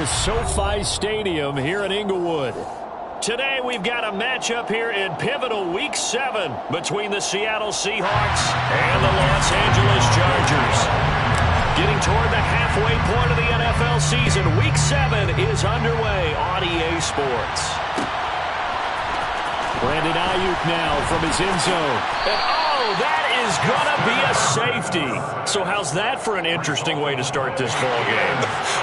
SoFi Stadium here in Inglewood. Today we've got a matchup here in pivotal Week 7 between the Seattle Seahawks and the Los Angeles Chargers. Getting toward the halfway point of the NFL season, Week 7 is underway on EA Sports. Brandon Ayuk now from his end zone. And that is going to be a safety. So how's that for an interesting way to start this ball game?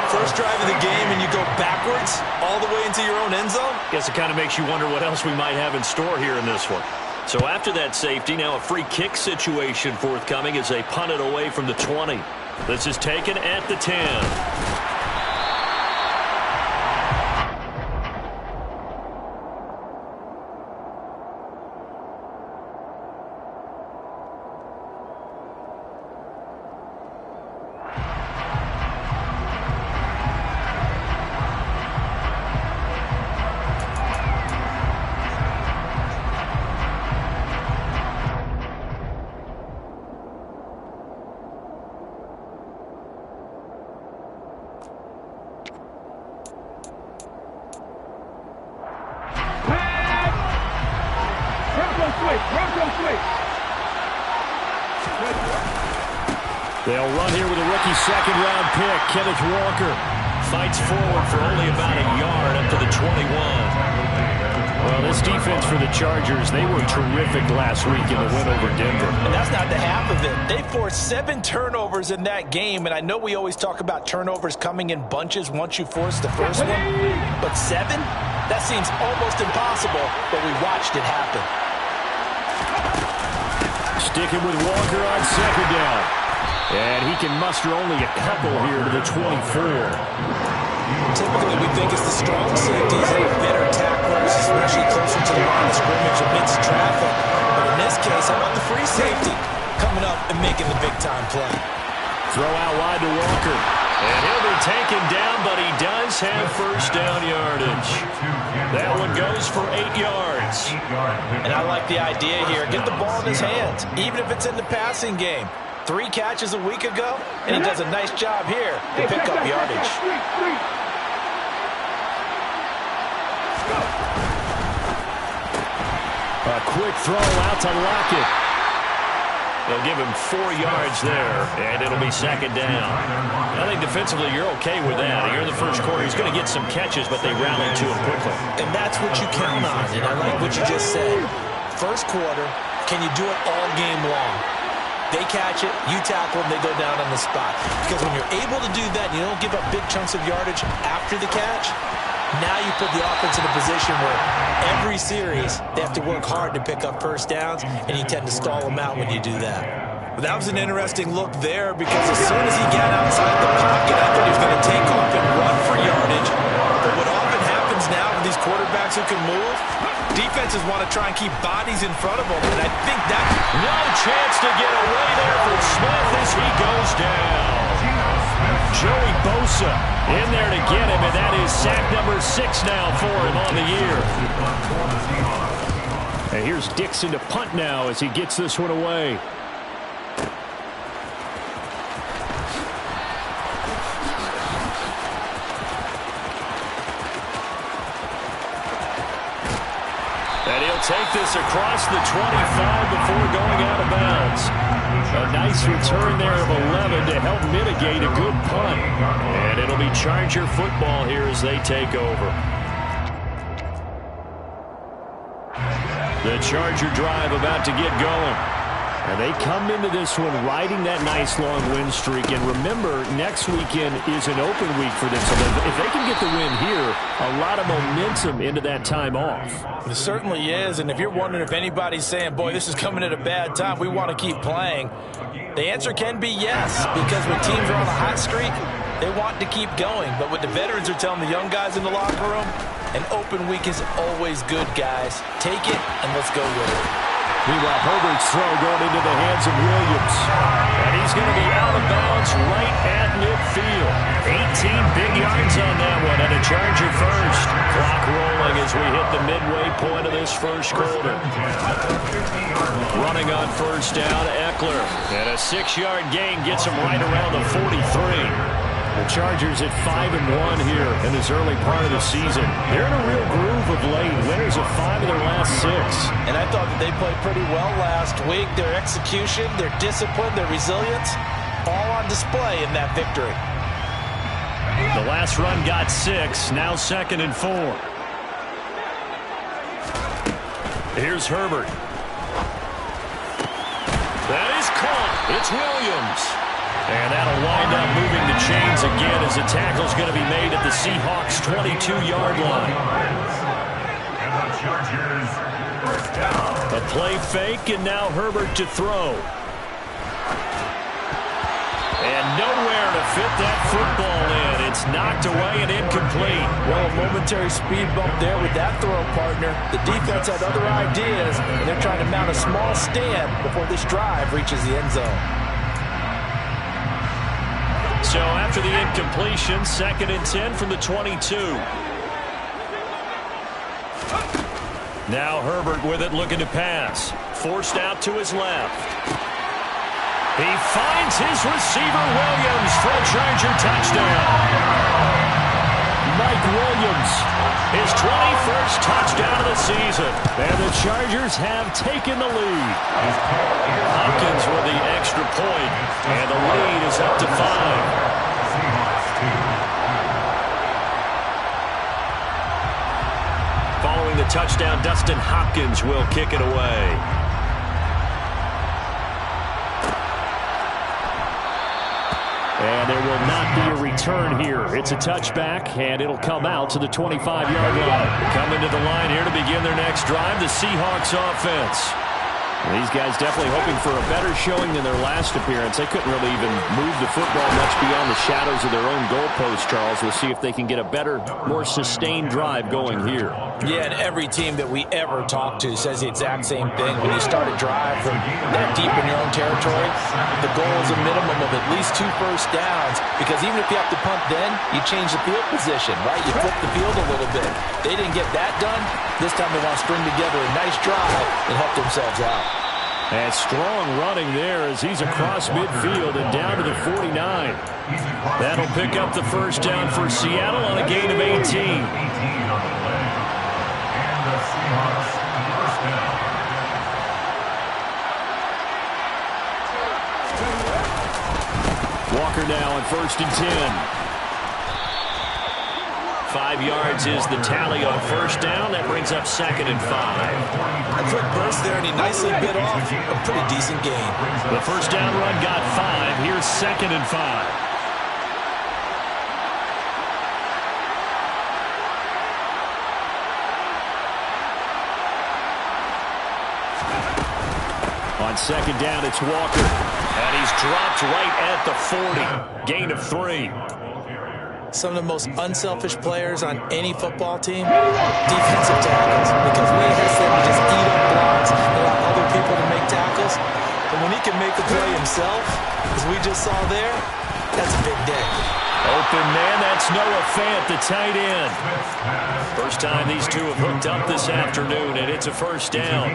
First drive of the game and you go backwards all the way into your own end zone? Guess it kind of makes you wonder what else we might have in store here in this one. So after that safety, now a free kick situation forthcoming as they punt it away from the 20. This is taken at the 10. They'll run here with a rookie second-round pick. Kenneth Walker fights forward for only about a yard up to the 21. Well, this defense for the Chargers, they were terrific last week in the win over Denver. And that's not the half of it. They forced 7 turnovers in that game, and I know we always talk about turnovers coming in bunches once you force the first one. But 7? That seems almost impossible, but we watched it happen. Sticking with Walker on second down. And he can muster only a couple here to the 24. Typically, we think it's the strong safeties that are better tacklers, especially closer to the line of scrimmage amidst traffic. But in this case, how about the free safety coming up and making the big-time play? Throw out wide to Walker. And he'll be taken down, but he does have first down yardage. That one goes for 8 yards. And I like the idea here. Get the ball in his hands, even if it's in the passing game. 3 catches a week ago, and he does a nice job here to pick up yardage. A quick throw out to Lockett. They'll give him 4 yards there, and it'll be second down. I think defensively you're okay with that. Here in the first quarter, he's going to get some catches, but they rallied to him quickly. And that's what you count on, and I like what you just said. First quarter, can you do it all game long? They catch it, you tackle them, they go down on the spot. Because when you're able to do that, you don't give up big chunks of yardage after the catch, now you put the offense in a position where every series they have to work hard to pick up first downs, and you tend to stall them out when you do that. Well, that was an interesting look there because as soon as he got outside the pocket, I thought he was going to take off and run for yardage. But what often happens now with these quarterbacks who can move, defenses want to try and keep bodies in front of them, and I think that... No chance to get away there for Smith as he goes down. Joey Bosa in there to get him, and that is sack number 6 now for him on the year. And here's Dixon to punt now as he gets this one away. And he'll take this across the 25 before going out of bounds. A nice return there of 11 to help mitigate a good punt. And it'll be Charger football here as they take over. The Charger drive about to get going. And they come into this one riding that nice long win streak. And remember, next weekend is an open week for them. So if they can get the win here, a lot of momentum into that time off. It certainly is. And if you're wondering if anybody's saying, boy, this is coming at a bad time, we want to keep playing, the answer can be yes. Because when teams are on a hot streak, they want to keep going. But what the veterans are telling the young guys in the locker room, an open week is always good, guys. Take it and let's go with it. Meanwhile, Herbert's throw going into the hands of Williams. And he's going to be out of bounds right at midfield. 18 big yards on that one, and a Charger first. Clock rolling as we hit the midway point of this first quarter. Running on first down, Eckler. And a 6-yard gain gets him right around the 43. The Chargers at 5-1 here in this early part of the season. They're in a real groove of late. Winners of 5 of their last 6. And I thought that they played pretty well last week. Their execution, their discipline, their resilience, all on display in that victory. The last run got 6. Now 2nd and 4. Here's Herbert. That is caught. It's Williams. And that'll wind up moving the chains again as the tackle's going to be made at the Seahawks' 22-yard line. A play fake, and now Herbert to throw. And nowhere to fit that football in. It's knocked away and incomplete. Well, a momentary speed bump there with that throw, partner. The defense had other ideas, and they're trying to mount a small stand before this drive reaches the end zone. So after the incompletion, 2nd and 10 from the 22. Now Herbert with it, looking to pass. Forced out to his left. He finds his receiver, Williams, for a Charger touchdown. Mike Williams, his 21st touchdown of the season. And the Chargers have taken the lead. Hopkins with the extra point, and the lead is up to 5. Following the touchdown, Dustin Hopkins will kick it away. And there will not be a return here. It's a touchback, and it'll come out to the 25-yard line. Coming to the line here to begin their next drive, the Seahawks offense. These guys definitely hoping for a better showing than their last appearance. They couldn't really even move the football much beyond the shadows of their own goalpost, Charles. We'll see if they can get a better, more sustained drive going here. Yeah, and every team that we ever talk to says the exact same thing. When you start a drive from that deep in your own territory, the goal is a minimum of at least 2 first downs, because even if you have to punt then, you change the field position, right? You flip the field a little bit. They didn't get that done. This time they want to string together a nice drive and help themselves out. And strong running there as he's across midfield and down to the 49. That'll pick up the first down for Seattle on a gain of 18. Walker now on 1st and 10. 5 yards is the tally on first down. That brings up 2nd and 5. A quick burst there, and he nicely bit off a pretty decent gain. The first down run got 5. Here's 2nd and 5. On 2nd down, it's Walker. And he's dropped right at the 40. Gain of 3. Some of the most unselfish players on any football team, defensive tackles, because we just eat up blocks and allow other people to make tackles. But when he can make the play himself, as we just saw there, that's a big day. Open man, that's Noah Fant, the tight end. First time these two have hooked up this afternoon, and it's a first down.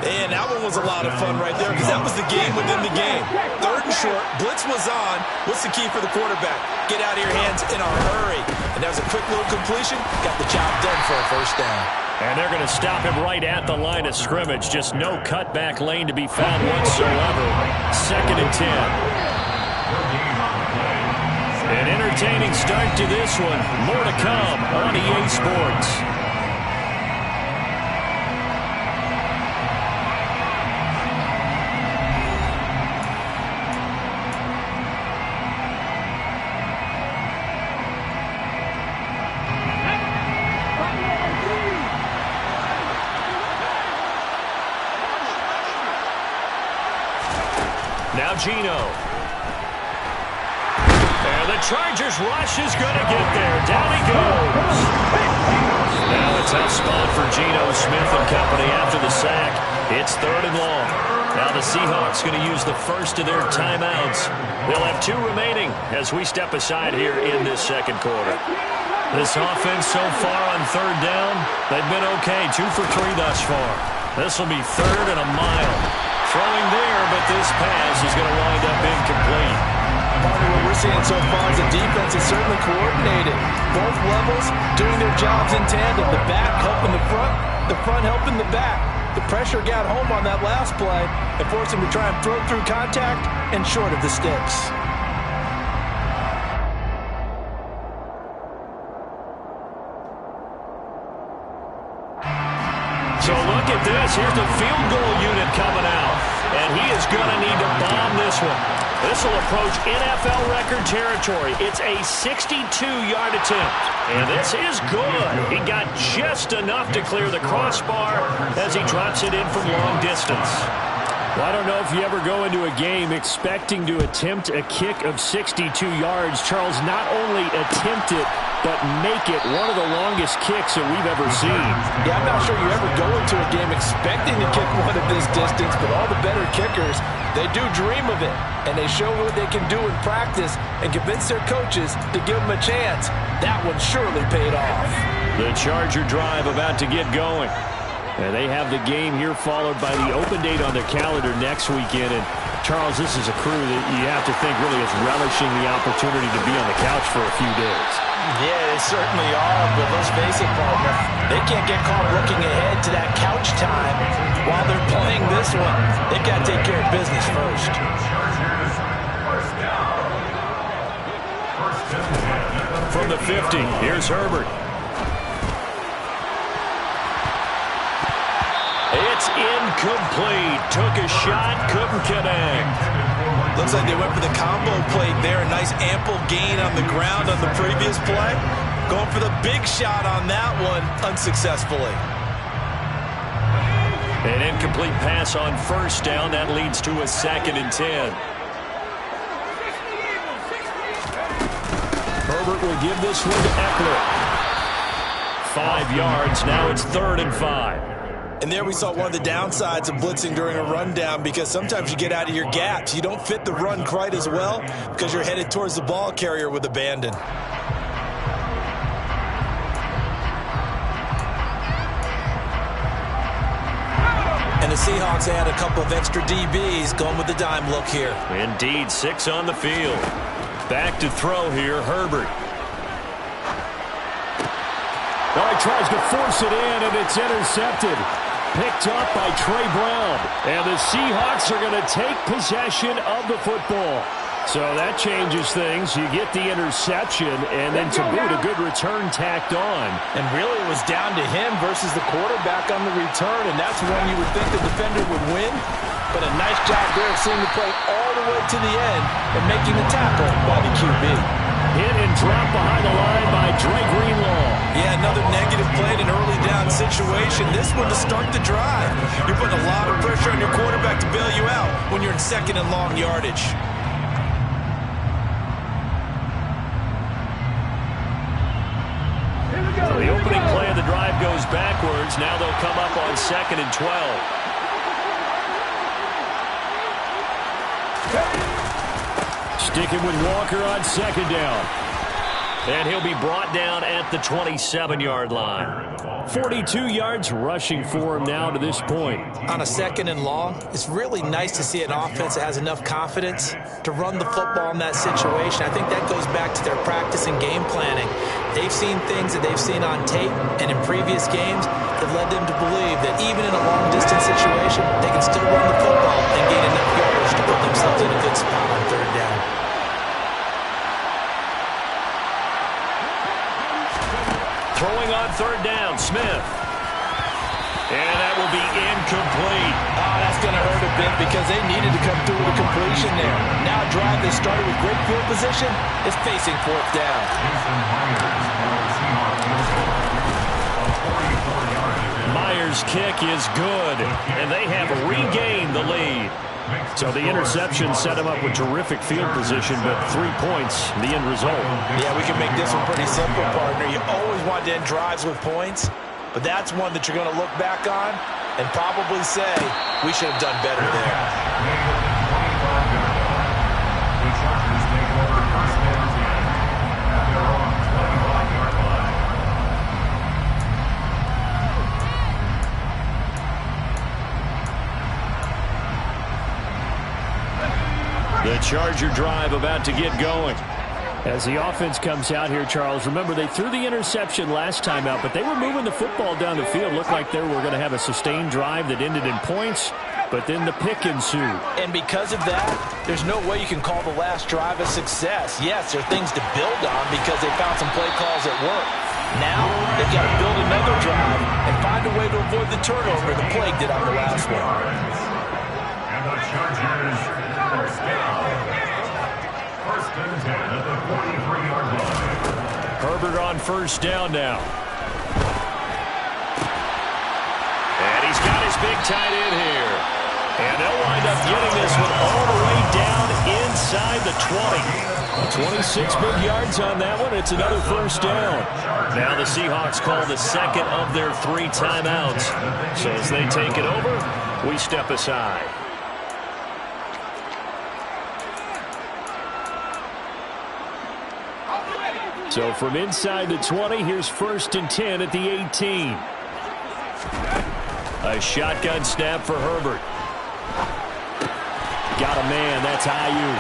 And that one was a lot of fun right there, because that was the game within the game. 3rd and short, blitz was on. What's the key for the quarterback? Get out of your hands in a hurry. And that was a quick little completion. Got the job done for a first down. And they're going to stop him right at the line of scrimmage. Just no cutback lane to be found whatsoever. 2nd and 10. An entertaining start to this one. More to come on EA Sports. Now Geno. And the Chargers rush is going to get there. Down he goes. Now a tough spot for Geno Smith and company after the sack. It's 3rd and long. Now the Seahawks going to use the first of their timeouts. They'll have 2 remaining as we step aside here in this 2nd quarter. This offense so far on 3rd down, they've been okay. 2 for 3 thus far. This will be 3rd and a mile. Throwing there, but this pass is going to wind up incomplete. we're seeing so far is the defense is certainly coordinated. Both levels doing their jobs in tandem. The back helping the front helping the back. The pressure got home on that last play and forced him to try and throw through contact and short of the sticks. So look at this. Here's the field goal unit coming out. And he is going to need to bomb this one. This will approach NFL record territory. It's a 62-yard attempt. And this is good. He got just enough to clear the crossbar as he drops it in from long distance. Well, I don't know if you ever go into a game expecting to attempt a kick of 62 yards. Charles, not only attempt it, but make it one of the longest kicks that we've ever seen. Yeah, I'm not sure you ever go into a game expecting to kick one of this distance, but all the better kickers, they do dream of it, and they show what they can do in practice and convince their coaches to give them a chance. That one surely paid off. The Charger drive about to get going. And they have the game here followed by the open date on their calendar next weekend. And, Charles, this is a crew that you have to think really is relishing the opportunity to be on the couch for a few days. Yeah, they certainly are, but let's face it, partner. They can't get caught looking ahead to that couch time while they're playing this one. They've got to take care of business first. From the 50, here's Herbert. It's incomplete. Took a shot, couldn't connect. Looks like they went for the combo play there. A nice ample gain on the ground on the previous play. Going for the big shot on that one unsuccessfully. An incomplete pass on first down. That leads to a 2nd and 10. Herbert will give this one to Eckler. 5 yards. Now it's 3rd and 5. And there we saw one of the downsides of blitzing during a rundown, because sometimes you get out of your gaps. You don't fit the run quite as well because you're headed towards the ball carrier with abandon. And the Seahawks add a couple of extra DBs going with the dime look here. Indeed, 6 on the field. Back to throw here, Herbert. Well, he tries to force it in, and it's intercepted. Picked up by Trey Brown. And the Seahawks are going to take possession of the football. So that changes things. You get the interception, and then to boot, a good return tacked on. And really it was down to him versus the quarterback on the return, and that's when you would think the defender would win. But a nice job there of seeing the play all the way to the end and making the tackle by the QB. Hit and drop behind the line by Dre Greenlaw. Yeah, another negative play in an early down situation. This one to start the drive. You're putting a lot of pressure on your quarterback to bail you out when you're in 2nd and long yardage. So the opening play of the drive goes backwards. Now they'll come up on 2nd and 12. Sticking with Walker on 2nd down. And he'll be brought down at the 27-yard line. 42 yards rushing for him now to this point. On a 2nd and long, it's really nice to see an offense that has enough confidence to run the football in that situation. I think that goes back to their practice and game planning. They've seen things that they've seen on tape and in previous games that led them to believe that even in a long-distance situation, they can still run the football and gain enough yards to put themselves in a good spot on 3rd down. Throwing on 3rd down, Smith. And that will be incomplete. Oh, that's going to hurt a bit because they needed to come through with a completion there. Now a drive that started with great field position is facing 4th down. Myers' kick is good, and they have regained the lead. So the interception set him up with terrific field position, but 3 points, the end result. Yeah, we can make this one pretty simple, partner. You always want to end drives with points, but that's one that you're going to look back on and probably say, we should have done better there. The Charger drive about to get going. As the offense comes out here, Charles, remember they threw the interception last time out, but they were moving the football down the field. Looked like they were going to have a sustained drive that ended in points, but then the pick ensued. And because of that, there's no way you can call the last drive a success. Yes, there are things to build on because they found some play calls that work. Now, they've got to build another drive and find a way to avoid the turnover the Plague did on the last one. And the Chargers first down. First and 10 at the 43-yard line. Herbert on first down now. And he's got his big tight end here. And they'll wind up getting this one all the way down inside the 20. 26 big yards on that one. It's another first down. Now the Seahawks call the second of their 3 timeouts. So as they take it over, we step aside. So from inside the 20, here's first and 10 at the 18. A shotgun snap for Herbert. Got a man. That's Ayuk.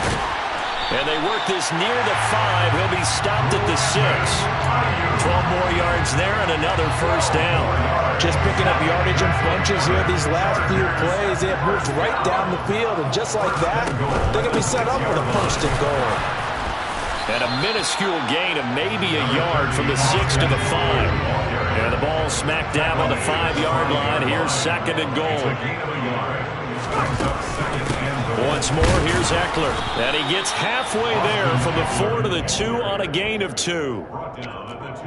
And they work this near the 5. He'll be stopped at the 6. 12 more yards there and another first down. Just picking up yardage in bunches here. These last few plays, they have moved right down the field. And just like that, they're going to be set up for the first and goal. And a minuscule gain of maybe a yard from the 6 to the 5. And the ball smack dab on the 5-yard line. Here's second and goal. Once more, here's Eckler. And he gets halfway there from the 4 to the 2 on a gain of 2.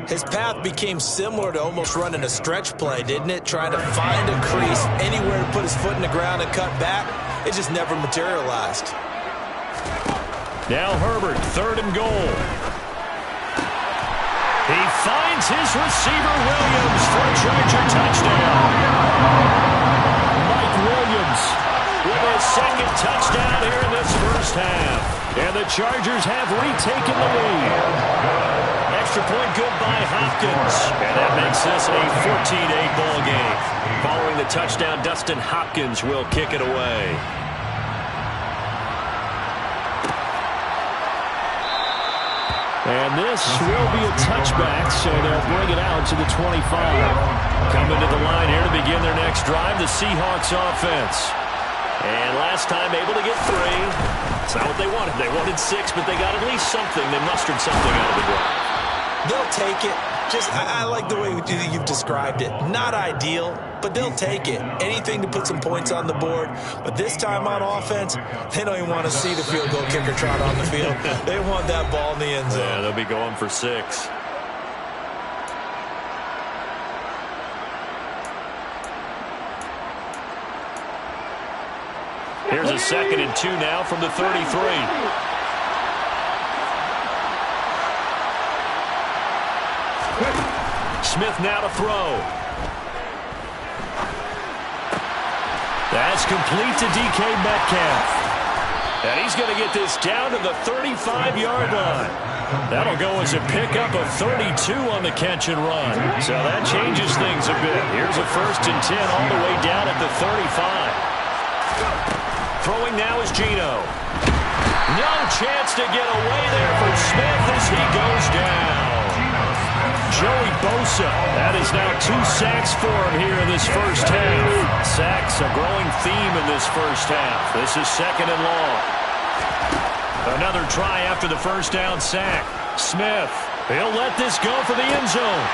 His path became similar to almost running a stretch play, didn't it? Trying to find a crease, anywhere to put his foot in the ground and cut back. It just never materialized. Now Herbert, third and goal. He finds his receiver, Williams, for a Charger touchdown. Mike Williams with his second touchdown here in this first half. And the Chargers have retaken the lead. Extra point good by Hopkins. And that makes this a 14-8 ball game. Following the touchdown, Dustin Hopkins will kick it away. And this will be a touchback, so they'll bring it out to the 25. Coming to the line here to begin their next drive, the Seahawks offense. And last time able to get 3. It's not what they wanted. They wanted 6, but they got at least something. They mustered something out of the drive. They'll take it. I like the way you've described it. Not ideal, but they'll take it. Anything to put some points on the board. But this time on offense, they don't even want to see the field goal kicker trot on the field. They want that ball in the end zone. Yeah, they'll be going for 6. Here's a 2nd and 2 now from the 33. Smith now to throw. That's complete to DK Metcalf. And he's going to get this down to the 35-yard line. That'll go as a pickup of 32 on the catch and run. So that changes things a bit. Here's a first and 10 all the way down at the 35. Throwing now is Geno. No chance to get away there for Smith as he goes down. Joey Bosa, that is now 2 sacks for him here in this first half. Sacks, a growing theme in this first half. This is second and long. Another try after the first down sack. Smith, he'll let this go for the end zone.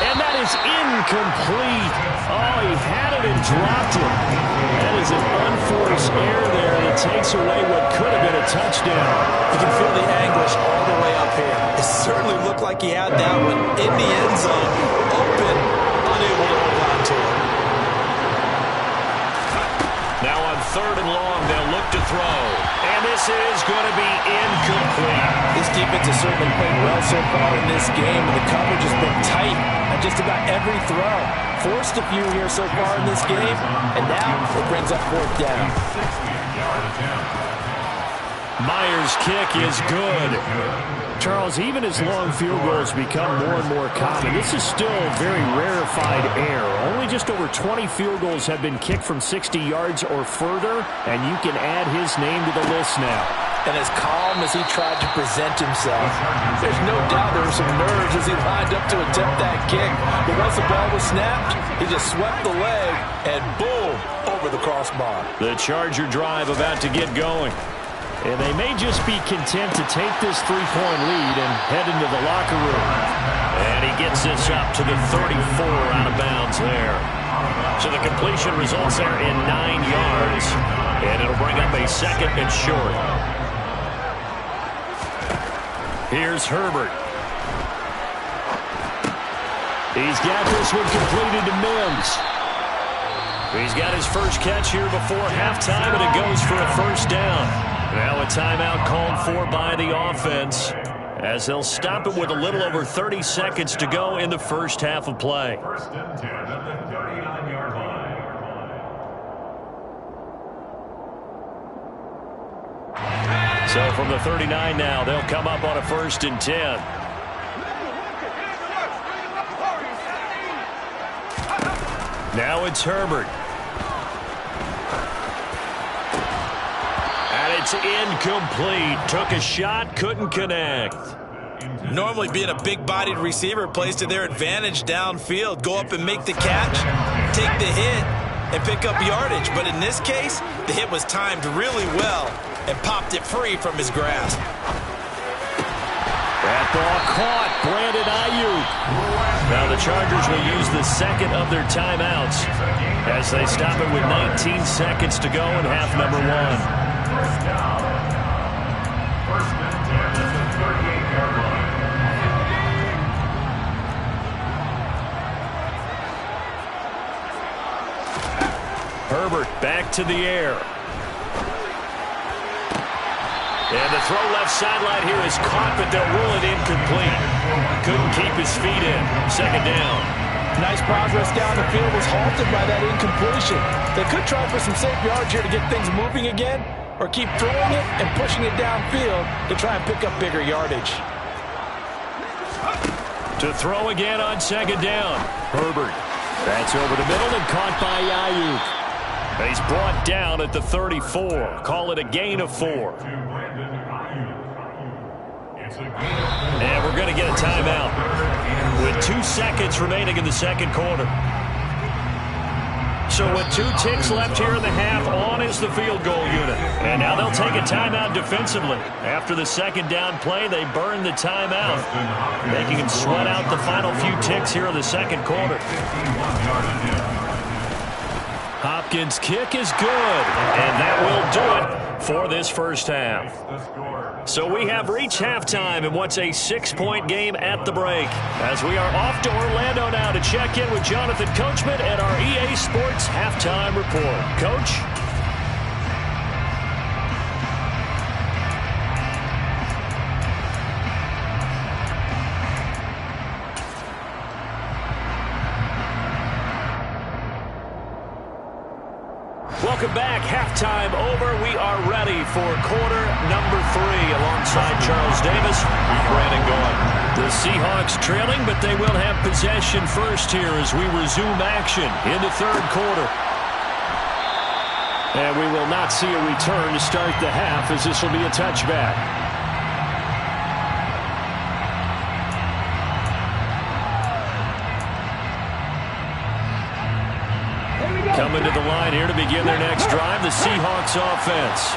And that is incomplete. Oh, he had it and dropped it. That is an unforced error there that takes away what could have been a touchdown. You can feel the anguish all the way up here. It certainly looked like he had that one in the end zone, open, unable to hold on to it. Now on third and long, they'll look to throw. And this is going to be incomplete. This defense has certainly played well so far in this game, and the coverage has been tight on just about every throw. Forced a few here so far in this game, and now it brings up 4th down. Myers' kick is good. Charles, even as long field goals become more and more common, this is still very rarefied air. Only just over 20 field goals have been kicked from 60 yards or further, and you can add his name to the list now. And as calm as he tried to present himself, there's no doubt there were some nerves as he lined up to attempt that kick. But once the ball was snapped, he just swept the leg and boom, over the crossbar. The Charger drive about to get going. And they may just be content to take this three-point lead and head into the locker room. And he gets this up to the 34 out of bounds there. So the completion results there in 9 yards. And it'll bring up a second and short. Here's Herbert. He's got this one completed to Mims. He's got his first catch here before halftime, and it goes for a first down. Now a timeout called for by the offense as they'll stop it with a little over 30 seconds to go in the first half of play. First and 10 at the 39-yard line. So from the 39 now, they'll come up on a first and 10. Now it's Herbert. It's incomplete. Took a shot, couldn't connect. Normally being a big-bodied receiver plays to their advantage downfield. Go up and make the catch, take the hit, and pick up yardage. But in this case, the hit was timed really well and popped it free from his grasp. That ball caught. Brandon Ayuk. Now the Chargers will use the second of their timeouts as they stop it with 19 seconds to go in half number 1. First down. First and 10 at the 38-yard line. Herbert back to the air. And the throw left sideline here is caught, but they'll rule it incomplete. Couldn't keep his feet in. Second down. Nice progress down the field was halted by that incompletion. They could try for some safe yards here to get things moving again, or keep throwing it and pushing it downfield to try and pick up bigger yardage. To throw again on second down. Herbert. That's over the middle and caught by Ayuk. He's brought down at the 34. Call it a gain of 4. And we're going to get a timeout with 2 seconds remaining in the second quarter. So with 2 ticks left here in the half, on is the field goal unit. And now they'll take a timeout defensively. After the second down play, they burn the timeout, making them sweat out the final few ticks here in the second quarter. Hopkins' kick is good, and that will do it for this first half. So we have reached halftime in what's a 6-point game at the break, as we are off to Orlando now to check in with Jonathan Coachman and our EA Sports Halftime Report. Coach? Welcome back. Halftime over. We are ready for quarter number 3 alongside Charles Davis. Brandon Gaudin. The Seahawks trailing, but they will have possession first here as we resume action in the third quarter. And we will not see a return to start the half, as this will be a touchback. Coming to the line here to begin their next drive, the Seahawks offense.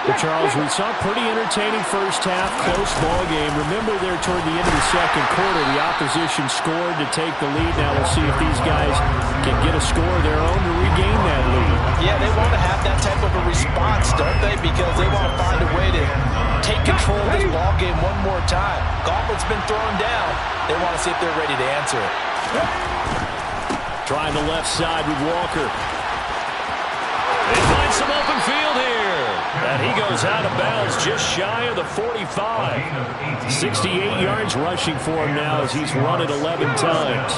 But Charles, we saw a pretty entertaining first half, close ball game. Remember there toward the end of the second quarter, the opposition scored to take the lead. Now we'll see if these guys can get a score of their own to regain that lead. Yeah, they want to have that type of a response, don't they? Because they want to find a way to take control of this ball game one more time. Gauntlet's been thrown down. They want to see if they're ready to answer it. Trying the left side with Walker. They find some open field here. And he goes out of bounds just shy of the 45. 68 yards rushing for him now as he's run it 11 times.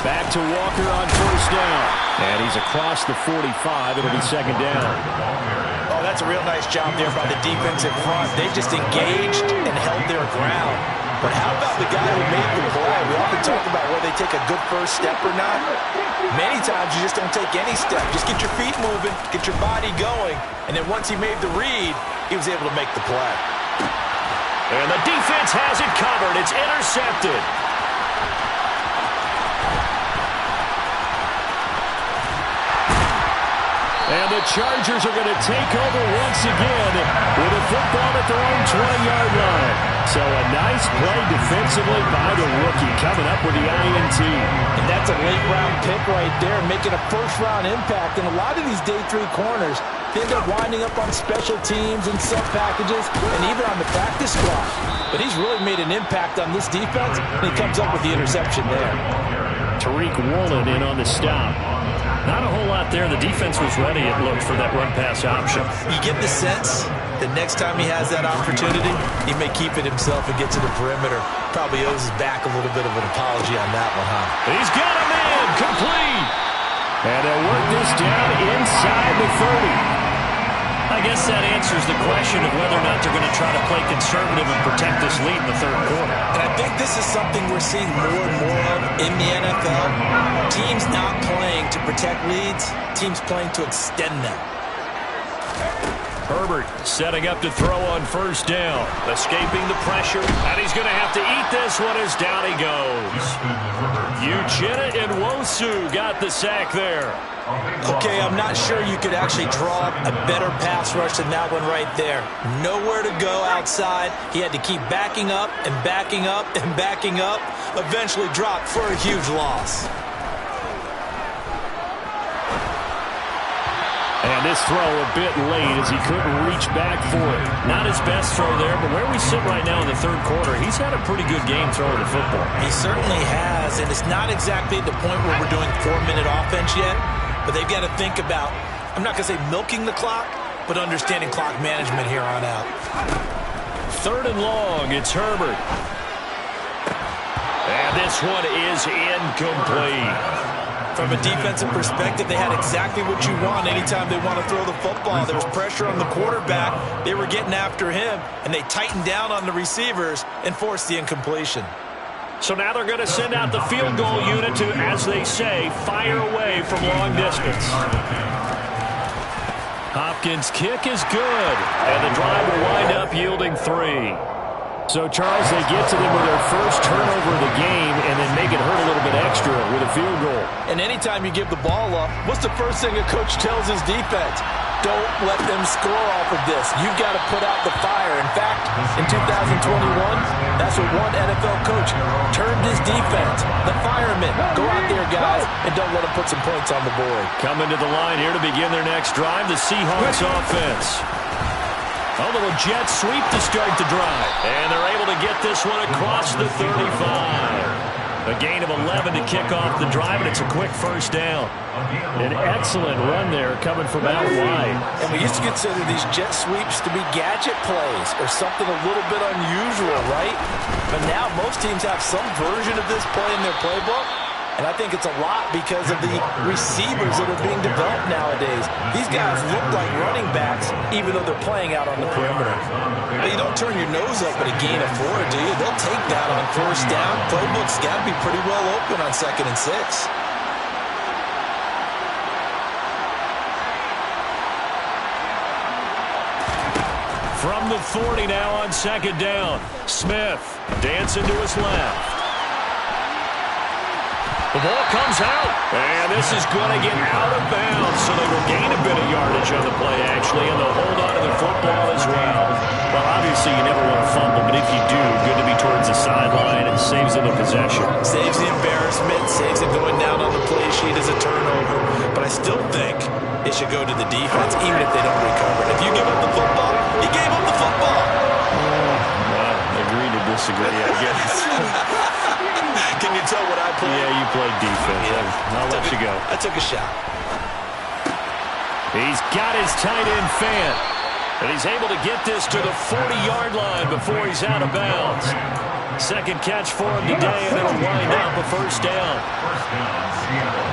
Back to Walker on first down. And he's across the 45. It'll be second down. Oh, that's a real nice job there by the defensive front. They just engaged and held their ground. But how about the guy who made the play? We often talk about whether they take a good first step or not. Many times you just don't take any step. Just get your feet moving, get your body going, and then once he made the read, he was able to make the play. And the defense has it covered. It's intercepted. And the Chargers are going to take over once again with a football at their own 20-yard line. So a nice play defensively by the rookie coming up with the INT. And that's a late-round pick right there, making a first-round impact. And a lot of these day 3 corners, they end up winding up on special teams and sub packages and even on the practice squad. But he's really made an impact on this defense, and he comes up with the interception there. Tariq Woolen in on the stop. Not a whole lot there. The defense was ready, it looked, for that run-pass option. You get the sense that next time he has that opportunity, he may keep it himself and get to the perimeter. Probably owes his back a little bit of an apology on that one, huh? He's got him in. Complete. And they'll work this down inside the 30. I guess that answers the question of whether or not they're going to try to play conservative and protect this lead in the third quarter. And I think this is something we're seeing more and more of in the NFL. Teams not playing to protect leads, teams playing to extend them. Herbert setting up to throw on first down. Escaping the pressure. And he's going to have to eat this one as down he goes. Uchenna and Nwosu got the sack there. Okay, I'm not sure you could actually draw a better pass rush than that one right there. Nowhere to go outside. He had to keep backing up and backing up and backing up. Eventually dropped for a huge loss. And this throw a bit late as he couldn't reach back for it. Not his best throw there, but where we sit right now in the third quarter, he's had a pretty good game throwing the football. He certainly has, and it's not exactly at the point where we're doing 4-minute offense yet, but they've got to think about, I'm not going to say milking the clock, but understanding clock management here on out. Third and long, it's Herbert. And this one is incomplete. From a defensive perspective, they had exactly what you want anytime they want to throw the football. There was pressure on the quarterback. They were getting after him, and they tightened down on the receivers and forced the incompletion. So now they're going to send out the field goal unit to, as they say, fire away from long distance. Hopkins' kick is good, and the drive will wind up yielding 3. So, Charles, they get to them with their first turnover of the game and then make it hurt a little bit extra with a field goal. And anytime you give the ball up, what's the first thing a coach tells his defense? Don't let them score off of this. You've got to put out the fire. In fact, in 2021, that's what one NFL coach termed his defense. The firemen. Go out there, guys, and don't let them put some points on the board. Coming to the line here to begin their next drive, the Seahawks offense. A little jet sweep to start the drive. And they're able to get this one across the 35. A gain of 11 to kick off the drive, and it's a quick first down. An excellent run there coming from out wide. And we used to consider these jet sweeps to be gadget plays or something a little bit unusual, right? But now most teams have some version of this play in their playbook. And I think it's a lot because of the receivers that are being developed nowadays. These guys look like running backs, even though they're playing out on the perimeter. But you don't turn your nose up at a gain of 4, do you? They'll take that on first down. Playbook's got to be pretty well open on 2nd and 6. From the 40 now on 2nd down. Smith dancing to his left. The ball comes out, and this is going to get out of bounds, so they will gain a bit of yardage on the play, actually, and they'll hold on to the football as well. Well, obviously, you never want to fumble, but if you do, good to be towards the sideline and saves them the possession. Saves the embarrassment, saves it going down on the play sheet as a turnover, but I still think it should go to the defense, even if they don't recover. If you give up the football, you gave up the football. Well, agree to disagree, I guess. Can you tell what I played? Yeah, you played defense. Yeah. I'll let you go. I took a shot. He's got his tight end Fant. And he's able to get this to the 40-yard line before he's out of bounds. Second catch for him today, and it'll wind up a first down. First down, Seattle.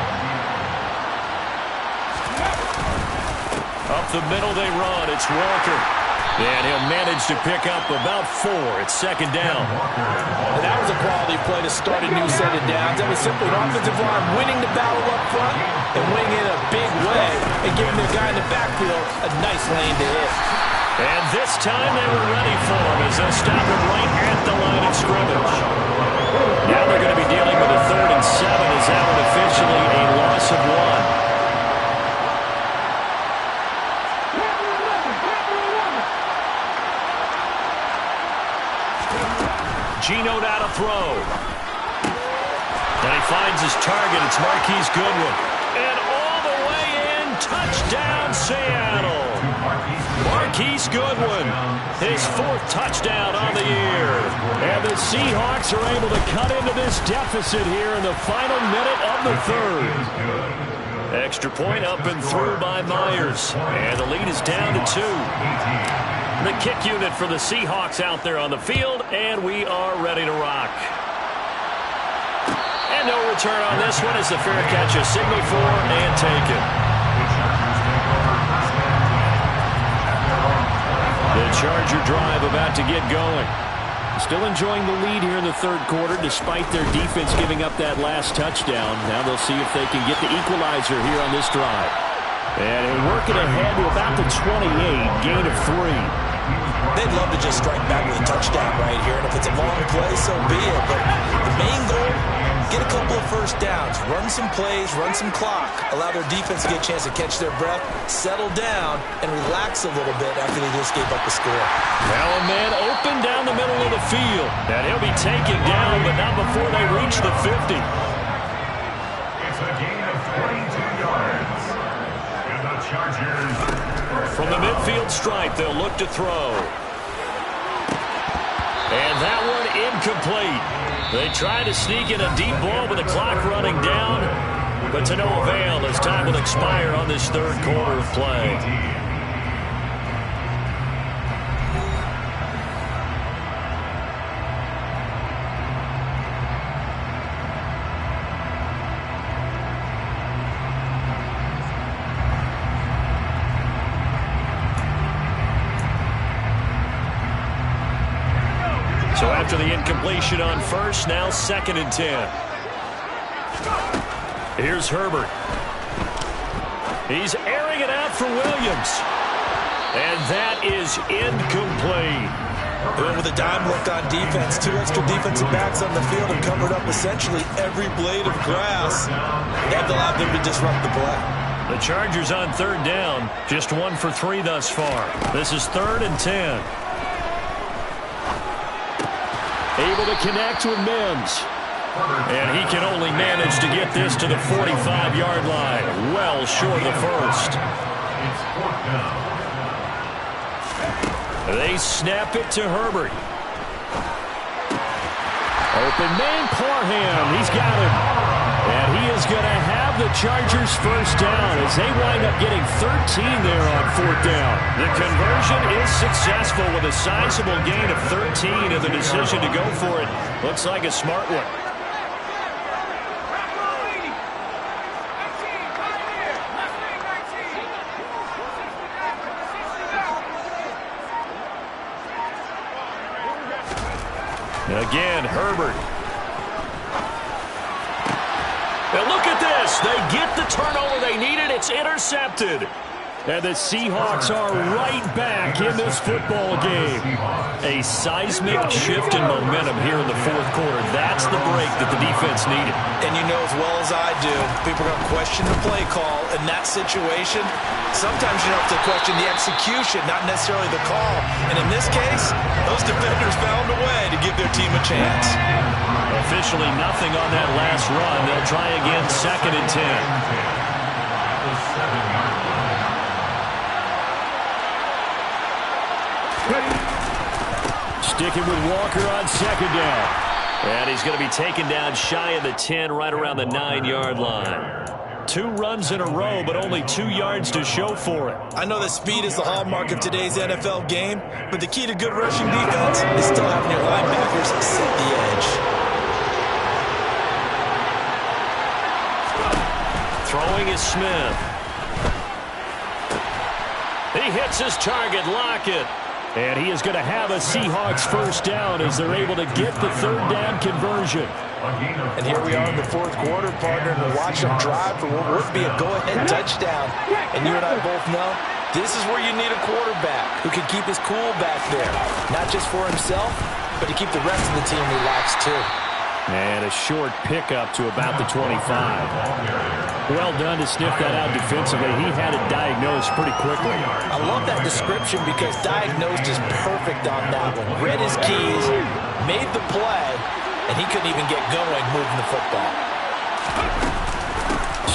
Up the middle they run. It's Walker. And he'll manage to pick up about 4. It's second down. And that was a quality play to start a new set of downs. That was simply an offensive line winning the battle up front and winning in a big way and giving their guy in the backfield a nice lane to hit. And this time they were ready for him as they'll stop him right at the line of scrimmage. Now they're going to be dealing with a 3rd and 7 as that one officially a loss of 1. Geno out to throw. And he finds his target. It's Marquise Goodwin. And all the way in, touchdown Seattle. Marquise Goodwin, his 4th touchdown on the year. And the Seahawks are able to cut into this deficit here in the final minute of the 3rd. Extra point up and through by Myers. And the lead is down to 2. The kick unit for the Seahawks out there on the field, and we are ready to rock. And no return on this one as the fair catch is signaled for and taken. The Charger drive about to get going. Still enjoying the lead here in the 3rd quarter despite their defense giving up that last touchdown. Now they'll see if they can get the equalizer here on this drive. And working ahead to about the 28, gain of 3. They'd love to just strike back with a touchdown right here, and if it's a long play, so be it. But the main goal, get a couple of first downs, run some plays, run some clock, allow their defense to get a chance to catch their breath, settle down, and relax a little bit after they just gave up the score. Now a man open down the middle of the field, and he'll be taken down, but not before they reach the 50. It's a gain of 22 yards. And the Chargers. From the midfield stripe, they'll look to throw. And that one incomplete. They try to sneak in a deep ball with the clock running down, but to no avail as time will expire on this 3rd quarter of play. So after the incompletion on first, now 2nd and 10. Here's Herbert. He's airing it out for Williams. And that is incomplete. Going with a dime look on defense. 2 extra defensive backs on the field and covered up essentially every blade of grass. That allowed them to disrupt the play. The Chargers on 3rd down. Just 1 for 3 thus far. This is 3rd and 10. Able to connect with Mims. And he can only manage to get this to the 45-yard line. Well short of the 1st. It's 4th down. They snap it to Herbert. Open man, Parham. He's got him. And he is going to have the Chargers first down as they wind up getting 13 there on 4th down. The conversion is successful with a sizable gain of 13, and the decision to go for it looks like a smart one. Again, Herbert. Now look at this. They get the turnover they needed. It's intercepted. And the Seahawks are right back in this football game. A seismic shift in momentum here in the 4th quarter. That's the break that the defense needed. And you know as well as I do, people are going to question the play call in that situation. Sometimes you have to question the execution, not necessarily the call. And in this case, those defenders found a way to give their team a chance. Officially nothing on that last run. They'll try again 2nd and 10. Sticking with Walker on 2nd down. And he's going to be taken down shy of the 10, right around the 9-yard line. 2 runs in a row, but only 2 yards to show for it. I know that speed is the hallmark of today's NFL game, but the key to good rushing defense is still having your linebackers set the edge. Throwing is Smith. He hits his target, Lockett. And he is going to have a Seahawks first down as they're able to get the 3rd down conversion. And here we are in the 4th quarter, partner, and we're watching them drive for what would be a go-ahead touchdown. And you and I both know this is where you need a quarterback who can keep his cool back there. Not just for himself, but to keep the rest of the team relaxed too. And a short pickup to about the 25. Well done to sniff that out defensively. He had it diagnosed pretty quickly. I love that description because diagnosed is perfect on that one. Read his keys, made the play, and he couldn't even get going moving the football.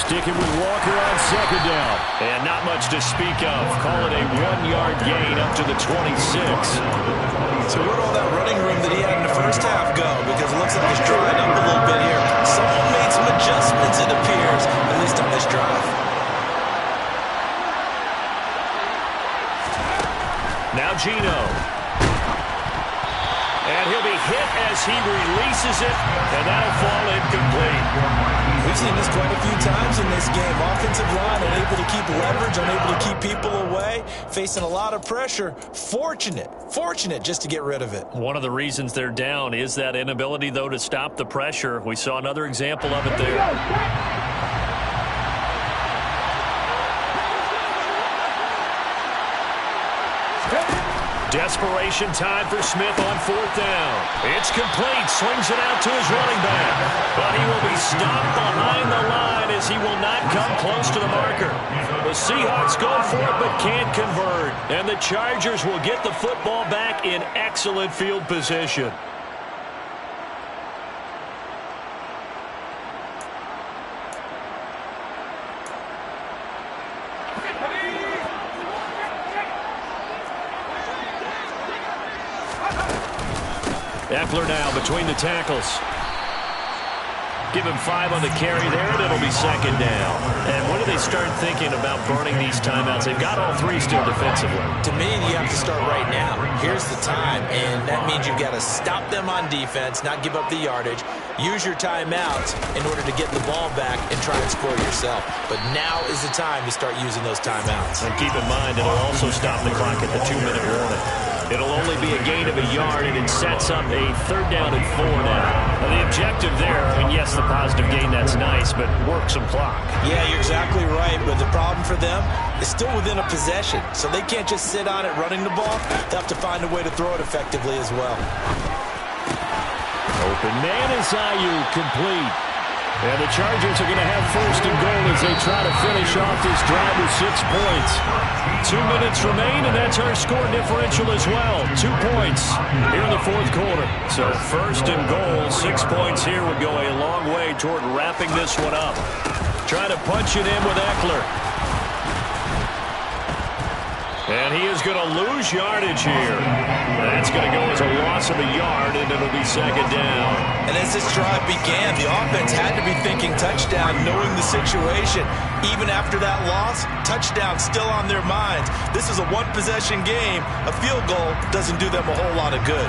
Sticking with Walker on 2nd down. And not much to speak of. Call it a 1-yard gain up to the 26. So where'd all that running room that he had in the first half go? Because it looks like it's drying up a little bit here. Someone made some adjustments, it appears, at least on this drive. Now Geno. And he'll be hit as he releases it, and that'll fall incomplete. We've seen this quite a few times in this game. Offensive line unable to keep leverage, unable to keep people away, facing a lot of pressure. Fortunate just to get rid of it. One of the reasons they're down is that inability, though, to stop the pressure. We saw another example of it there. Desperation time for Smith on 4th down. It's complete. Swings it out to his running back. But he will be stopped behind the line as he will not come close to the marker. The Seahawks go for it but can't convert. And the Chargers will get the football back in excellent field position. Eckler now between the tackles. Give him 5 on the carry there, and it'll be 2nd down. And when do they start thinking about burning these timeouts? They've got all 3 still defensively. To me, you have to start right now. Here's the time, and that means you've got to stop them on defense, not give up the yardage, use your timeouts in order to get the ball back and try and score yourself. But now is the time to start using those timeouts. And keep in mind, it'll also stop the clock at the 2-minute warning. It'll only be a gain of a yard, and it sets up a 3rd down and 4 now. Now, the objective there, and yes, the positive gain, that's nice, but work some clock. Yeah, you're exactly right, but the problem for them is still within a possession, so they can't just sit on it running the ball. They have to find a way to throw it effectively as well. Open man is Ayuk, complete. And the Chargers are going to have 1st and goal as they try to finish off this drive with 6 points. 2 minutes remain, and that's our score differential as well. 2 points here in the 4th quarter. So 1st and goal, 6 points here would go a long way toward wrapping this one up. Trying to punch it in with Eckler. And he is going to lose yardage here. That's going to go as a loss of a yard, and it'll be 2nd down. And as this drive began, the offense had to be thinking touchdown, knowing the situation. Even after that loss, touchdown still on their minds. This is a 1-possession game. A field goal doesn't do them a whole lot of good.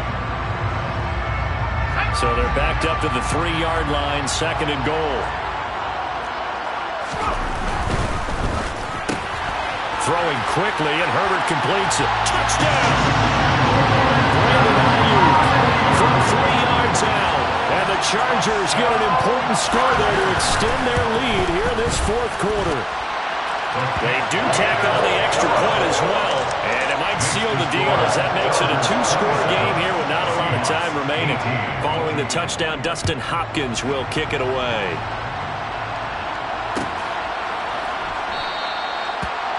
So they're backed up to the 3-yard line, 2nd and goal. Throwing quickly, and Herbert completes it. Touchdown! Brandon Ayuk from 3 yards out. And the Chargers get an important score there to extend their lead here in this 4th quarter. They do tack on the extra point as well. And it might seal the deal as that makes it a 2-score game here with not a lot of time remaining. Following the touchdown, Dustin Hopkins will kick it away.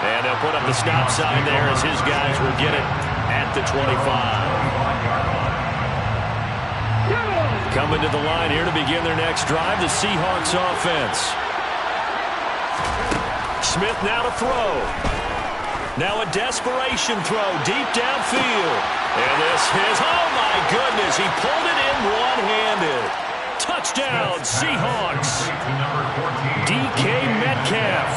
And they'll put up the stop sign there as his guys will get it at the 25. Coming to the line here to begin their next drive, the Seahawks offense. Smith now to throw. Now a desperation throw deep downfield. And this is, oh my goodness, he pulled it in one-handed. Touchdown. Touchdown, Seahawks. DK Metcalf,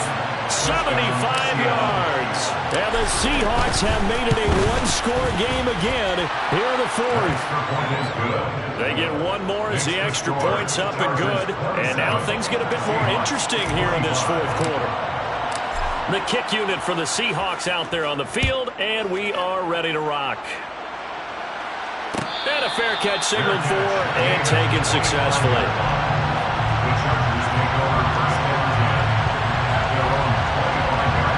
75 yards. And the Seahawks have made it a one-score game again here in the fourth. They get one more as the extra point's up and good. And now things get a bit more interesting here in this fourth quarter. The kick unit for the Seahawks out there on the field, and we are ready to rock. And a fair catch signaled for and taken successfully. The Chargers take over first and 10 at their own 25 yard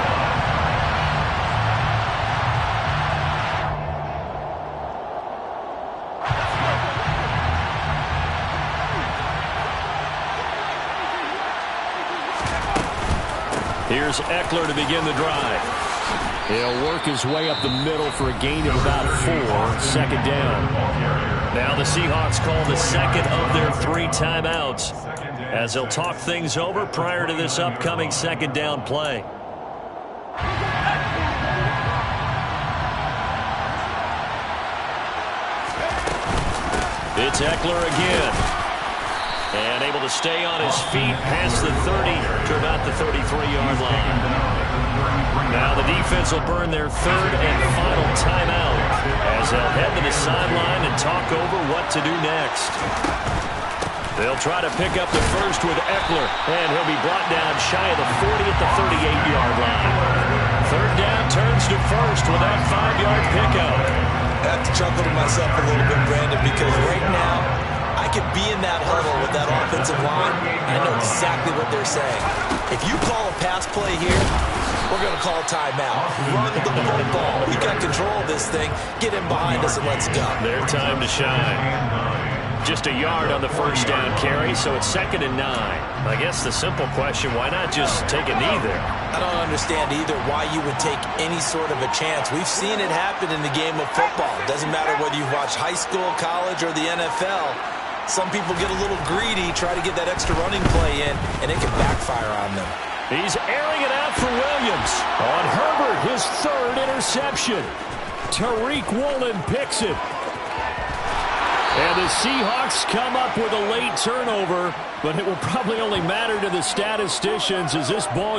line. Here's Eckler to begin the drive. He'll work his way up the middle for a gain of about 4, second down. Now the Seahawks call the second of their 3 timeouts as they'll talk things over prior to this upcoming second down play. It's Eckler again. And able to stay on his feet past the 30 to about the 33-yard line. Now the defense will burn their third and final timeout as they'll head to the sideline and talk over what to do next. They'll try to pick up the first with Eckler, and he'll be brought down shy of the 40 at the 38-yard line. Third down turns to first with that 5-yard pickup. I have to chuckle to myself a little bit, Brandon, because right now I could be in that huddle with that offensive line. I know exactly what they're saying. If you call a pass play here, we're going to call a timeout. Run the football. We've got control of this thing. Get in behind us and let's go. Their time to shine. Just a yard on the first down carry, so it's 2nd and 9. I guess the simple question, why not just take a knee there? I don't understand either why you would take any sort of a chance. We've seen it happen in the game of football. It doesn't matter whether you've watched high school, college, or the NFL. Some people get a little greedy, try to get that extra running play in, and it can backfire on them. He's airing it out for Williams. On Herbert, his 3rd interception. Tariq Woolen picks it. And the Seahawks come up with a late turnover, but it will probably only matter to the statisticians as this ball game